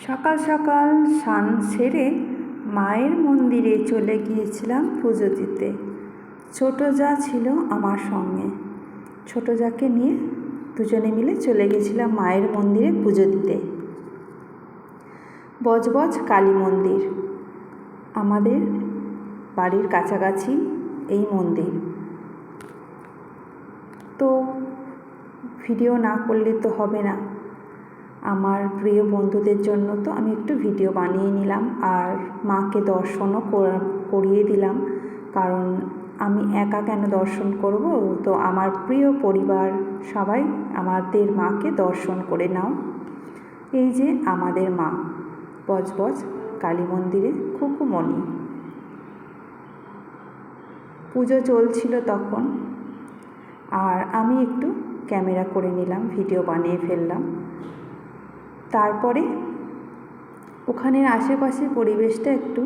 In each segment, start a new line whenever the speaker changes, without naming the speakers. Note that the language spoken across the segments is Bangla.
সকাল সকাল স্নান সেরে মায়ের মন্দিরে চলে গিয়েছিলাম পুজো দিতে। ছোটো জা ছিল আমার সঙ্গে। ছোটো জাকে নিয়ে দুজনে মিলে চলে গেছিলাম মায়ের মন্দিরে পুজো দিতে। বজবজ কালী মন্দির, আমাদের বাড়ির কাছাকাছি এই মন্দির। তো ভিডিও না করলে তো হবে না, আমার প্রিয় বন্ধুদের জন্য তো আমি একটু ভিডিও বানিয়ে নিলাম আর মাকে দর্শনও করিয়ে দিলাম, কারণ আমি একা কেন দর্শন করব, তো আমার প্রিয় পরিবার সবাই আমাদের মাকে দর্শন করে নাও। এই যে আমাদের মা, বজবজ কালী মন্দিরে খুকুমণি। পুজো চলছিল তখন, আর আমি একটু ক্যামেরা করে নিলাম, ভিডিও বানিয়ে ফেললাম। তারপরে ওখানের আশেপাশের পরিবেশটা একটু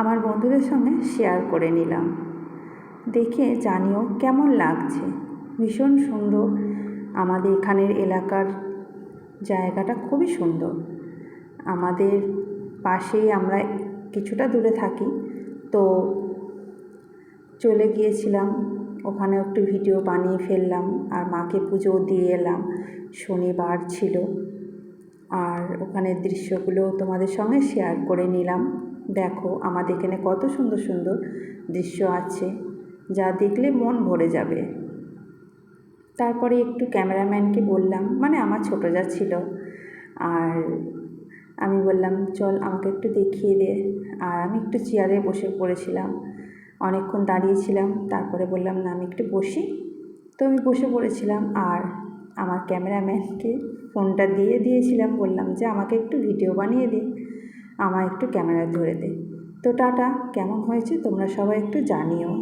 আমার বন্ধুদের সঙ্গে শেয়ার করে নিলাম। দেখে জানিও কেমন লাগছে। ভীষণ সুন্দর, আমাদের এখানের এলাকার জায়গাটা খুবই সুন্দর। আমাদের পাশেই, আমরা কিছুটা দূরে থাকি, তো চলে গিয়েছিলাম ওখানে, একটু ভিডিও বানিয়ে ফেললাম আর মাকে পুজো দিয়ে এলাম। শনিবার ছিল, আর ওখানের দৃশ্যগুলো তোমাদের সঙ্গে শেয়ার করে নিলাম। দেখো আমাদের এখানে কত সুন্দর সুন্দর দৃশ্য আছে, যা দেখলে মন ভরে যাবে। তারপরে একটু ক্যামেরাম্যানকে বললাম, মানে আমার ছোটো যা ছিল, আর আমি বললাম চল আমাকে একটু দেখিয়ে দে। আর আমি একটু চেয়ারে বসে পড়েছিলাম, অনেকক্ষণ দাঁড়িয়েছিলাম। তারপরে বললাম না আমি একটু বসি, তো আমি বসে পড়েছিলাম। আর আমার ক্যামেরাম্যানকে ফোনটা দিয়েছিলাম, বললাম যে আমাকে একটু ভিডিও বানিয়ে দে, আমার একটু ক্যামেরা ধরে দে। তো টাটা, কেমন হয়েছে তোমরা সবাই একটু জানিও।